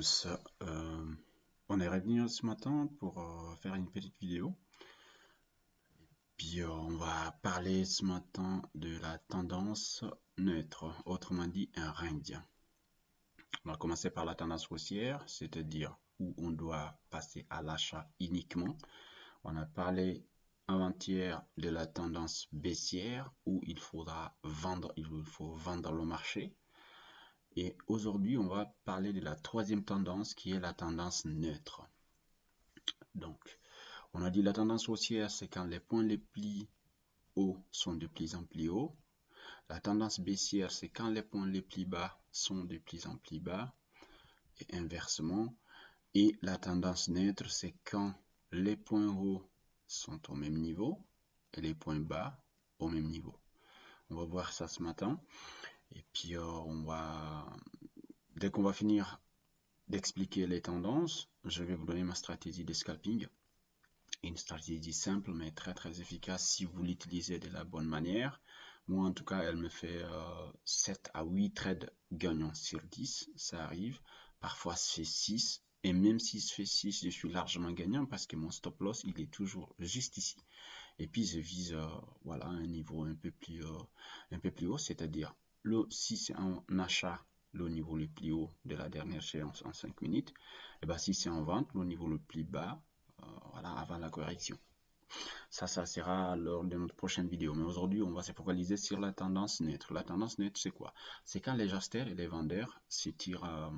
tous, on est revenu ce matin pour faire une petite vidéo. Puis on va parler ce matin de la tendance neutre, autrement dit un range. On va commencer par la tendance haussière, c'est-à-dire où on doit passer à l'achat uniquement. On a parlé avant-hier de la tendance baissière où il faudra vendre, il faut vendre le marché. Et aujourd'hui, on va parler de la troisième tendance qui est la tendance neutre. Donc, on a dit la tendance haussière, c'est quand les points les plus hauts sont de plus en plus hauts. La tendance baissière, c'est quand les points les plus bas sont de plus en plus bas. Et inversement. Et la tendance neutre, c'est quand les points hauts sont au même niveau et les points bas au même niveau. On va voir ça ce matin. Et puis, dès qu'on va finir d'expliquer les tendances, je vais vous donner ma stratégie de scalping. Une stratégie simple mais très efficace si vous l'utilisez de la bonne manière. Moi en tout cas, elle me fait 7 à 8 trades gagnants sur 10, ça arrive. Parfois c'est 6 et même si je fais 6, je suis largement gagnant parce que mon stop loss il est toujours juste ici. Et puis je vise voilà, un niveau un peu plus haut, c'est-à-dire si c'est un achat, le niveau le plus haut de la dernière séance en 5 minutes, et bien si c'est en vente, le niveau le plus bas, voilà, avant la correction. Ça sera lors de notre prochaine vidéo. Mais aujourd'hui, on va se focaliser sur la tendance neutre. La tendance neutre, c'est quoi? C'est quand les acheteurs et les vendeurs s'étirent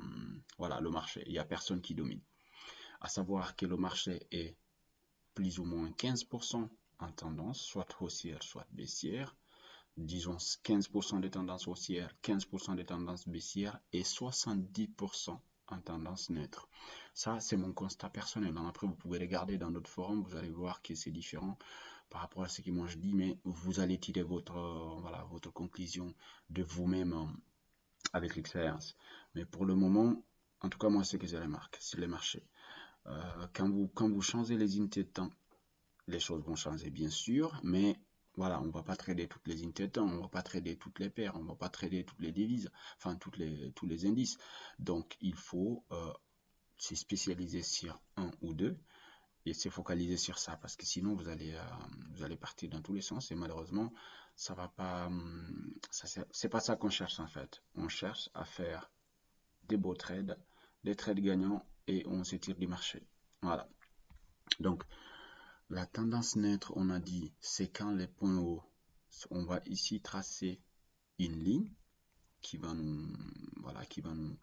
voilà, le marché. Il n'y a personne qui domine. À savoir que le marché est plus ou moins 15% en tendance, soit haussière, soit baissière. Disons 15% de tendance haussière, 15% de tendance baissière et 70% en tendance neutre. Ça, c'est mon constat personnel. Après, vous pouvez regarder dans d'autres forums, vous allez voir que c'est différent par rapport à ce que moi je dis, mais vous allez tirer votre conclusion de vous-même avec l'expérience. Mais pour le moment, en tout cas, moi, c'est que je remarque sur les marchés. Quand vous changez les unités de temps, les choses vont changer, bien sûr, mais voilà, on ne va pas trader toutes les unités de temps, on ne va pas trader toutes les paires, on ne va pas trader toutes les devises, enfin tous les indices. Donc, il faut se spécialiser sur un ou deux et se focaliser sur ça, parce que sinon vous allez partir dans tous les sens et malheureusement, ça va pas. C'est pas ça qu'on cherche en fait. On cherche à faire des beaux trades, des trades gagnants et on se tire du marché. Voilà. Donc, la tendance neutre, on a dit, c'est quand les points hauts, on va ici tracer une ligne qui va nous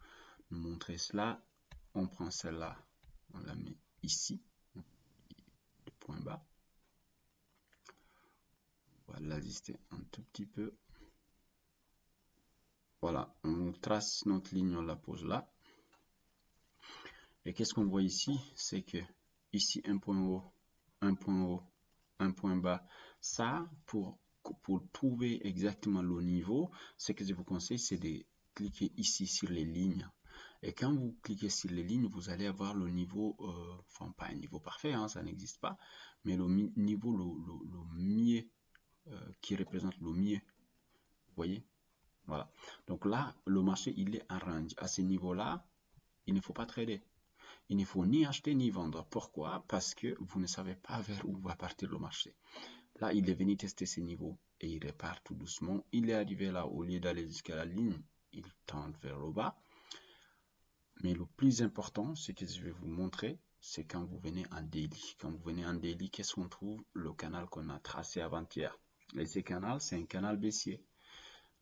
montrer cela. On prend celle-là, on la met ici, le point bas. On va l'ajuster un tout petit peu. Voilà, on trace notre ligne, on la pose là. Et qu'est-ce qu'on voit ici? C'est que ici, un point haut, un point haut, un point bas. Ça, pour trouver exactement le niveau, ce que je vous conseille, c'est de cliquer ici sur les lignes. Et quand vous cliquez sur les lignes, vous allez avoir le niveau, enfin pas un niveau parfait, hein, ça n'existe pas, mais le niveau le mieux, qui représente le mieux. Vous voyez? Voilà. Donc là, le marché, il est en range. À ce niveau-là, il ne faut pas trader. Il ne faut ni acheter ni vendre. Pourquoi? Parce que vous ne savez pas vers où va partir le marché. Là, il est venu tester ces niveaux et il repart tout doucement. Il est arrivé là, au lieu d'aller jusqu'à la ligne, il tente vers le bas. Mais le plus important, ce que je vais vous montrer, c'est quand vous venez en daily. Quand vous venez en daily, qu'est-ce qu'on trouve? Le canal qu'on a tracé avant-hier. Et ce canal, c'est un canal baissier.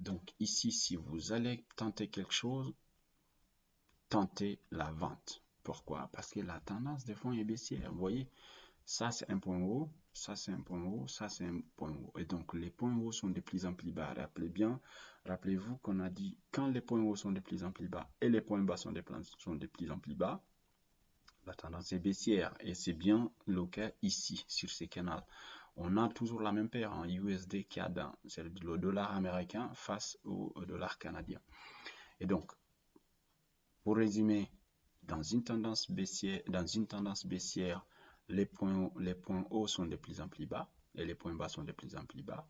Donc ici, si vous allez tenter quelque chose, tentez la vente. Pourquoi? Parce que la tendance des fonds est baissière. Vous voyez, ça c'est un point haut, ça c'est un point haut, ça c'est un point haut. Et donc les points hauts sont de plus en plus bas. Rappelez-vous qu'on a dit quand les points hauts sont de plus en plus bas et les points bas sont de plus en plus bas, la tendance est baissière. Et c'est bien le cas ici, sur ces canaux. On a toujours la même paire en USD CAD, c'est le dollar américain face au dollar canadien. Et donc, pour résumer, dans une tendance baissière, les points hauts sont de plus en plus bas et les points bas sont de plus en plus bas.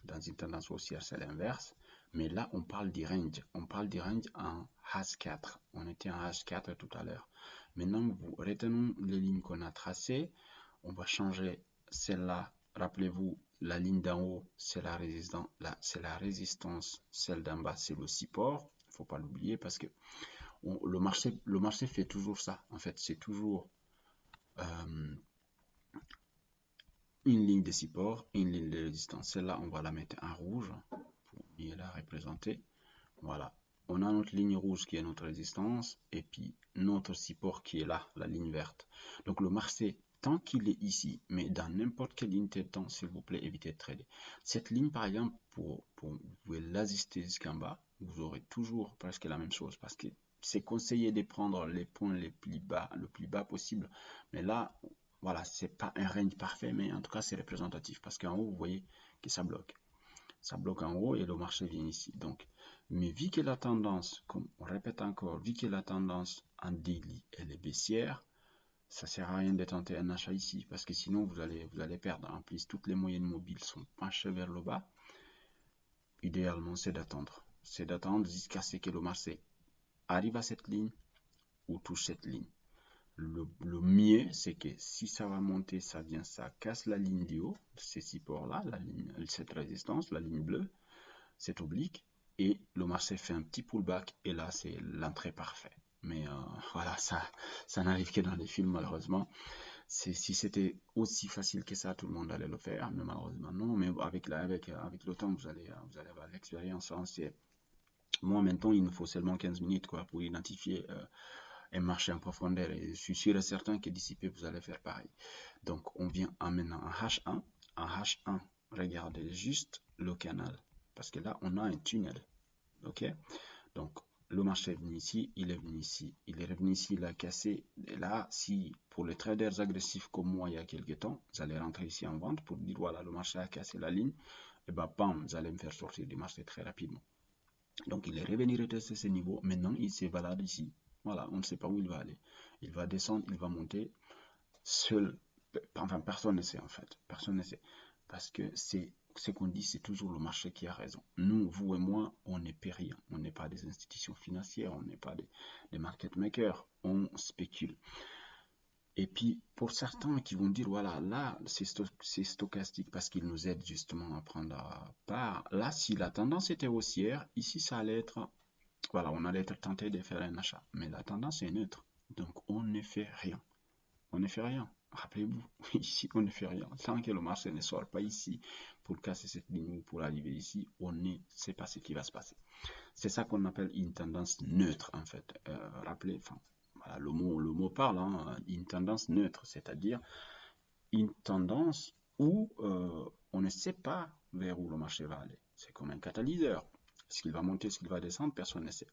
Dans une tendance haussière, c'est l'inverse. Mais là, on parle du range. On parle du range en H4. On était en H4 tout à l'heure. Maintenant, vous retenons les lignes qu'on a tracées. On va changer celle-là. Rappelez-vous, la ligne d'en haut, c'est la résistance. Celle d'en bas, c'est le support. Il ne faut pas l'oublier parce que le marché fait toujours ça. En fait, c'est toujours une ligne de support, une ligne de résistance. Celle-là, on va la mettre en rouge pour mieux la représenter. Voilà. On a notre ligne rouge qui est notre résistance et puis notre support qui est là, la ligne verte. Donc le marché, tant qu'il est ici, mais dans n'importe quelle ligne de temps, s'il vous plaît, évitez de trader. Cette ligne, par exemple, vous pouvez l'ajuster jusqu'en bas, vous aurez toujours presque la même chose parce que c'est conseillé de prendre les points les plus bas, le plus bas possible. Mais là, voilà, c'est pas un range parfait, mais en tout cas, c'est représentatif parce qu'en haut, vous voyez que ça bloque. Ça bloque en haut et le marché vient ici. Donc, mais vu que la tendance, comme on répète encore, vu que la tendance en daily, elle est baissière, ça ne sert à rien de tenter un achat ici parce que sinon vous allez perdre. En plus, toutes les moyennes mobiles sont penchées vers le bas. Idéalement, c'est d'attendre. C'est d'attendre jusqu'à ce que le marché arrive à cette ligne ou touche cette ligne. Le mieux, c'est que si ça va monter, ça vient, ça casse la ligne du haut, ces supports-là, cette résistance, la ligne bleue, cette oblique, et le marché fait un petit pullback, et là, c'est l'entrée parfaite. Mais voilà, ça n'arrive que dans les films, malheureusement. Si c'était aussi facile que ça, tout le monde allait le faire, mais malheureusement, non. Mais avec le temps, vous allez avoir l'expérience. Hein. Moi, maintenant, il me faut seulement 15 minutes quoi, pour identifier un marché en profondeur. Et je suis sûr et certain que d'ici peu, vous allez faire pareil. Donc, on vient maintenant en H1. En H1, regardez juste le canal. Parce que là, on a un tunnel. OK? Donc, le marché est venu ici, il est venu ici, il est revenu ici, il a cassé. Et là, si pour les traders agressifs comme moi il y a quelques temps, vous allez rentrer ici en vente pour dire voilà, le marché a cassé la ligne, et bien, bam, vous allez me faire sortir du marché très rapidement. Donc, il est revenu retester ce niveau. Maintenant, il se balade ici. Voilà, on ne sait pas où il va aller. Il va descendre, il va monter. Seul, enfin, personne ne sait en fait. Personne ne sait. Parce que c'est ce qu'on dit, c'est toujours le marché qui a raison. Nous, vous et moi, on n'est pas rien. On n'est pas des institutions financières, on n'est pas des market makers. On spécule. Et puis, pour certains qui vont dire, voilà, là, c'est stochastique parce qu'il nous aide justement à prendre part. Là, si la tendance était haussière, ici, ça allait être, voilà, on allait être tenté de faire un achat. Mais la tendance est neutre. Donc, on ne fait rien. On ne fait rien. Rappelez-vous, ici, on ne fait rien. Tant que le marché ne sort pas ici pour casser cette ligne ou pour arriver ici, on ne sait pas ce qui va se passer. C'est ça qu'on appelle une tendance neutre, en fait. Rappelez, enfin, voilà, le mot parle, hein, une tendance neutre, c'est-à-dire une tendance où on ne sait pas vers où le marché va aller. C'est comme un catalyseur. Est-ce qu'il va monter, est-ce qu'il va descendre, personne ne sait.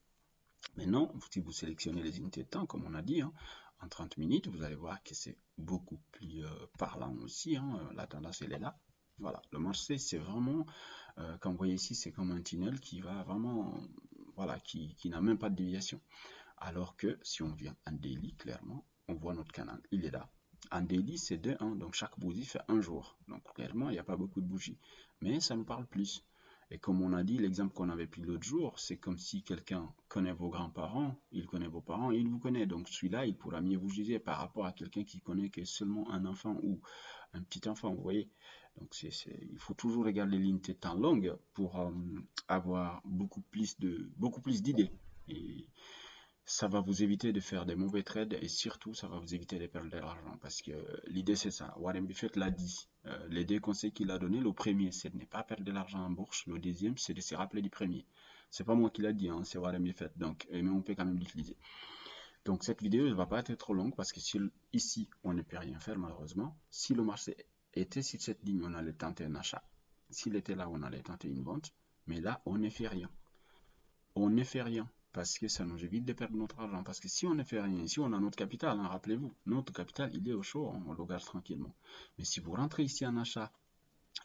Maintenant, si vous sélectionnez les unités de temps, comme on a dit, hein, en 30 minutes, vous allez voir que c'est beaucoup plus parlant aussi. Hein, la tendance, elle est là. Voilà, le marché, c'est vraiment, comme vous voyez ici, c'est comme un tunnel qui va vraiment, voilà, qui n'a même pas de déviation. Alors que si on vient en daily, clairement, on voit notre canal, il est là. En daily, c'est 2, 1, donc chaque bougie fait un jour. Donc clairement, il n'y a pas beaucoup de bougies. Mais ça nous parle plus. Et comme on a dit, l'exemple qu'on avait pris l'autre jour, c'est comme si quelqu'un connaît vos grands-parents, il connaît vos parents et il vous connaît. Donc celui-là, il pourra mieux vous juger par rapport à quelqu'un qui connaît que seulement un enfant ou un petit enfant, vous voyez. Donc il faut toujours regarder les lignes de temps longues pour avoir beaucoup plus d'idées. Et ça va vous éviter de faire des mauvais trades et surtout ça va vous éviter de perdre de l'argent parce que l'idée c'est ça. Warren Buffett l'a dit. Les deux conseils qu'il a donnés, le premier c'est de ne pas perdre de l'argent en bourse, le deuxième c'est de se rappeler du premier. C'est pas moi qui l'a dit, hein, c'est Warren Buffett, donc, mais on peut quand même l'utiliser. Donc cette vidéo ne va pas être trop longue parce que ici on ne peut rien faire malheureusement. Si le marché était sur cette ligne, on allait tenter un achat. S'il était là, on allait tenter une vente. Mais là, on ne fait rien. On ne fait rien parce que ça nous évite de perdre notre argent. Parce que si on ne fait rien, ici on a notre capital, hein, rappelez-vous, notre capital il est au chaud, hein, on le garde tranquillement. Mais si vous rentrez ici en achat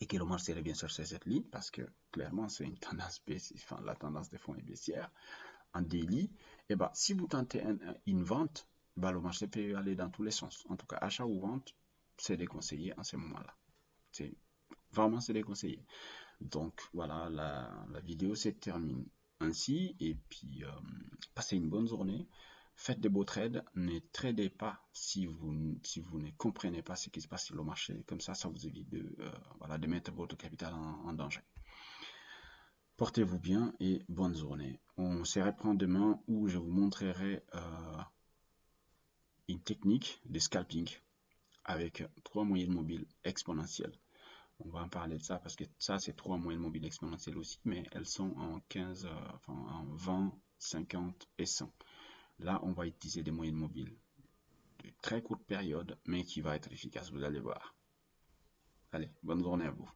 et que le marché revient chercher cette ligne, parce que clairement c'est une tendance baissière, enfin la tendance des fonds est baissière, en daily, et ben si vous tentez une vente, ben, le marché peut aller dans tous les sens. En tout cas, achat ou vente, c'est déconseillé en ce moment-là. C'est vraiment c'est déconseillé. Donc voilà, la vidéo se termine. ainsi, et puis passez une bonne journée. Faites de beaux trades, ne tradez pas si vous ne comprenez pas ce qui se passe sur le marché. Comme ça vous évite de mettre votre capital en danger. Portez-vous bien et bonne journée. On se reprend demain où je vous montrerai une technique de scalping avec 3 moyennes mobiles exponentielles. On va en parler de ça parce que ça, c'est 3 moyennes mobiles exponentielles aussi, mais elles sont en 15, en 20, 50 et 100. Là, on va utiliser des moyennes mobiles de très courte période, mais qui va être efficace, vous allez voir. Allez, bonne journée à vous.